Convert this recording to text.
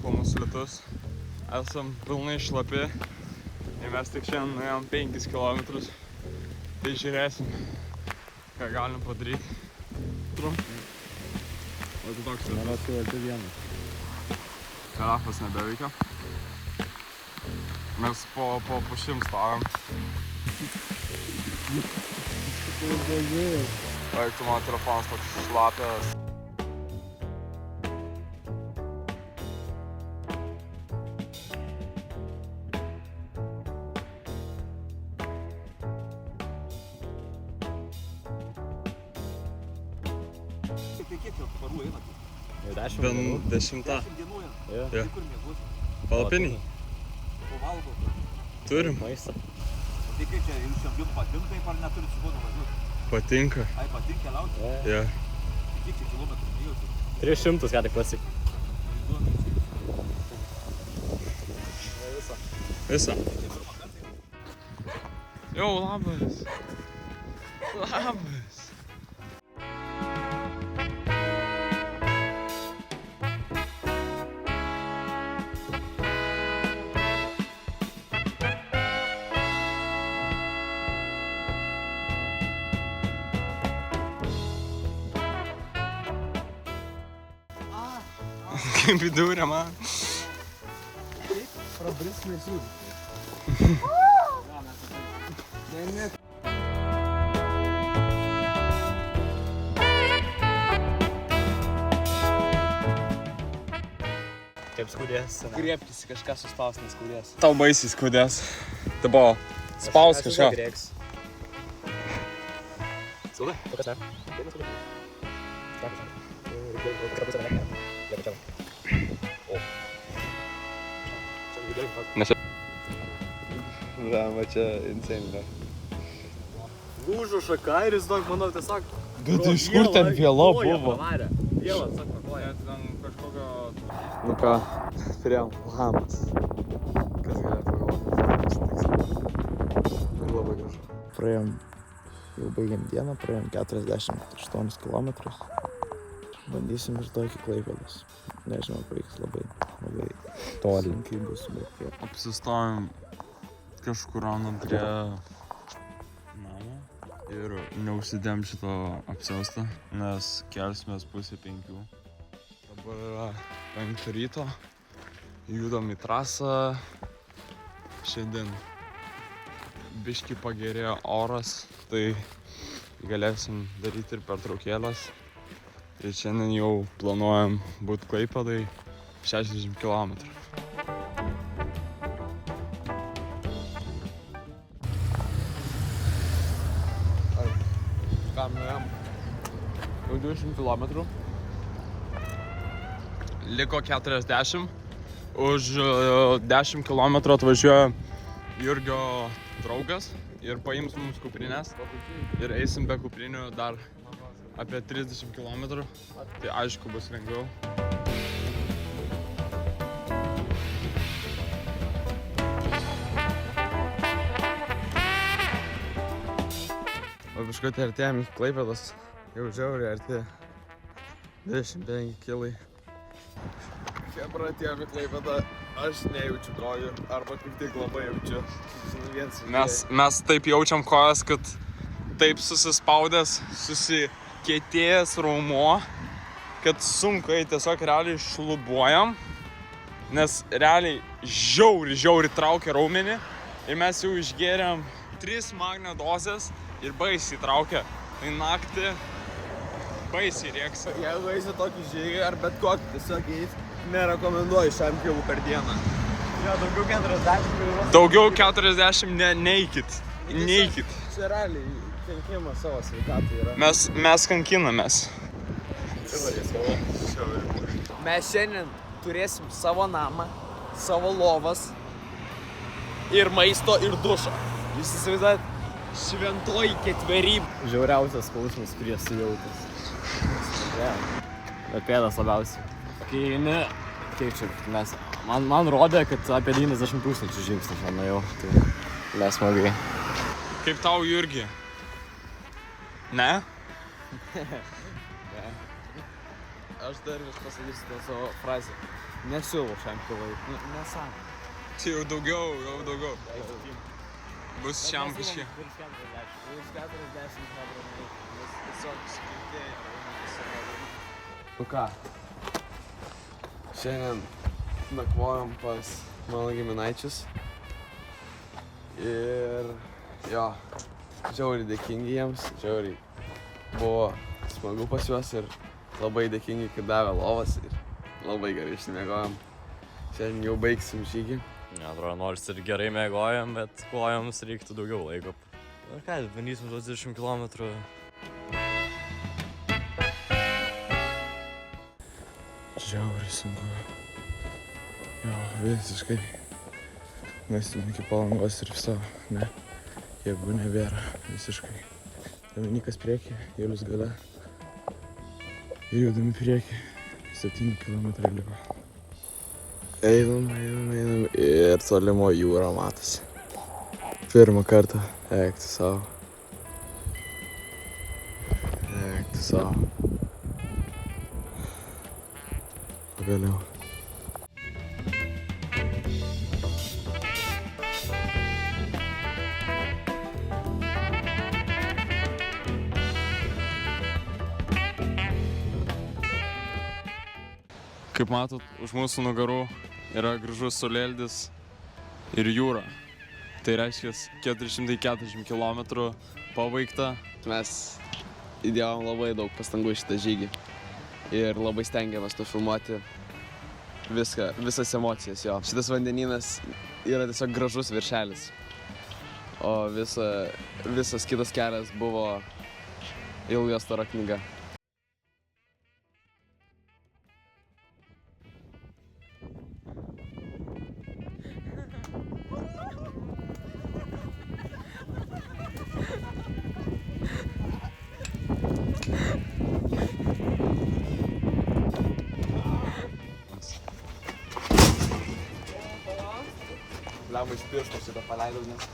po mūsų lietus. Esam pilnai šlapi ir mes tik šiandien nuėjom 5 kilometrus. Tai žiūrėsim, ką galim padaryti. Trumpai. O tu toks lietus. Manau, tu esi vienas. Karafas nebeveikia. Mes po pušim stavom. Vaik, tu mano telefonas toks šlapės. Kiek jau parų einat? Jau 10 Ben dienų. 10. 10 dienų einat? Jo. Jo. Kur mėgus? Palapiniai. O valgo? Turim. Maistą. Tai kaip čia, jums jums patinka taip ar neturit su kuo nuvažiuoti? Patinka. Ai, patinka keliauti? Ja. Kiek čia kilometrų nejauti? 300 ką tik pasik. Visą. Jau, labas. Labas. Kaip vidūrė man. Prabris nesūdį. Ne. Kaip skaudės. Griebkis kažką suspaus, neskaudės. Tau baisiai skaudės. Tai buvo spaus kažką. Grieks. Saugai? Kokias ne? Taip neskaudės. Va čia insane. Lūžo šaka ir jis daug, manau, tiesiog... Bet iš kur ten viela buvo? Viela, sak, pakoja. Ten kažkokio... Nu ką, turėjom Bahamas. Kas galėtų galvoti? Ir labai gražu. Praėjom, jau baigėm dieną, praėjom 48 kilometrus. Bandysim ir to iki Klaipėdos. Nežinau, pavyks labai toli. Sunkiai bus, bet jau. Apsistojom kažkur randam prie namo ir neužsidėm šito apsiaustą, nes kelsimės 4:30. Dabar yra 5 ryto, judam į trasą. Šiandien biškį pagerėjo oras, tai galėsim daryti ir pertraukėles. Ir šiandien jau planuojam būti Klaipėdai 60 km. Ką nuėjom? Jau 20 km. Liko 40. Už 10 km atvažiuoja Jurgio draugas ir paims mums kuprinės. Ir eisim be kuprinių dar apie 30 km. Tai aišku bus lengviau. O biškutį artėjom iki Klaipėdos. Jau žiauriai arti 25 kilai. Čia pratėjom į Klaipėdą, aš nejaučiu kojų, arba kaip tik labai jaučiu. Mes taip jaučiam kojas, kad taip susispaudęs, susikietėjęs raumuo, kad sunku tiesiog realiai šlubuojam, nes realiai žiauri traukia raumenį ir mes jau išgėrėm 3 magnio dozes ir baisiai traukia. Tai naktį baisiai rėksi. Jeigu eisi tokį žygį ar bet kokį, tiesiog eis, nerekomenduoju 100 kilų per dieną. Jo, daugiau 40 Daugiau 40 neikit. Neikit. Čia realiai kenkimas savo sveikatai yra. Mes kankinamės. Mes šiandien turėsim savo namą, savo lovas ir maisto ir dušą. Jūs įsivaizduojat? Šventoji ketverybė. Žiauriausias skausmas, kurį esu jautęs. Bet pėdas labiausiai. Kai eini, kaip čia, mes... Man rodė, kad apie 90 000 žingsnių čia nuėjau. Tai nesmagiai. Kaip tau, Jurgi? Ne? Aš dar vis pasakysiu tą savo frazę. Nesiūlau šiam kilai. Nesąmonė. Čia jau daugiau. Bus šiam kažkiek. Virš 40 metrų. Tiesiog skirtėjai. Nu ką, šiandien nakvojom pas mano giminaičius ir jo, žiauriai dėkingi jiems, žiauriai buvo smagu pas juos ir labai dėkingi, kad davė lovas ir labai gerai išsimiegojom. Šiandien jau baigsim žygį. Atrodo, nors ir gerai mėgojom, bet kojoms reiktų daugiau laiko. Ir ką, bandysim tuos 20 kilometrų. Žiauriai sunku. Jo, visiškai. Mes iki Palangos ir viso, ne. Jėgų nebėra, visiškai. Dominikas priekį, Julius gale. Ir judami priekį. 7 kilometrai liko. Einam ir tolimo jūra matosi. Pirmą kartą, eik tu savo. Pagaliau. Kaip matot, už mūsų nugarų yra gražus Saulėlydis ir jūra. Tai reiškia 440 km pabaigta. Mes įdėjom labai daug pastangų į šitą žygį ir labai stengiamės nufilmuoti visas emocijas jo. Šitas vandenynas yra tiesiog gražus viršelis, o visas kitas kelias buvo ilga stora knyga. Lemba iš piršto šitą paleidau, nes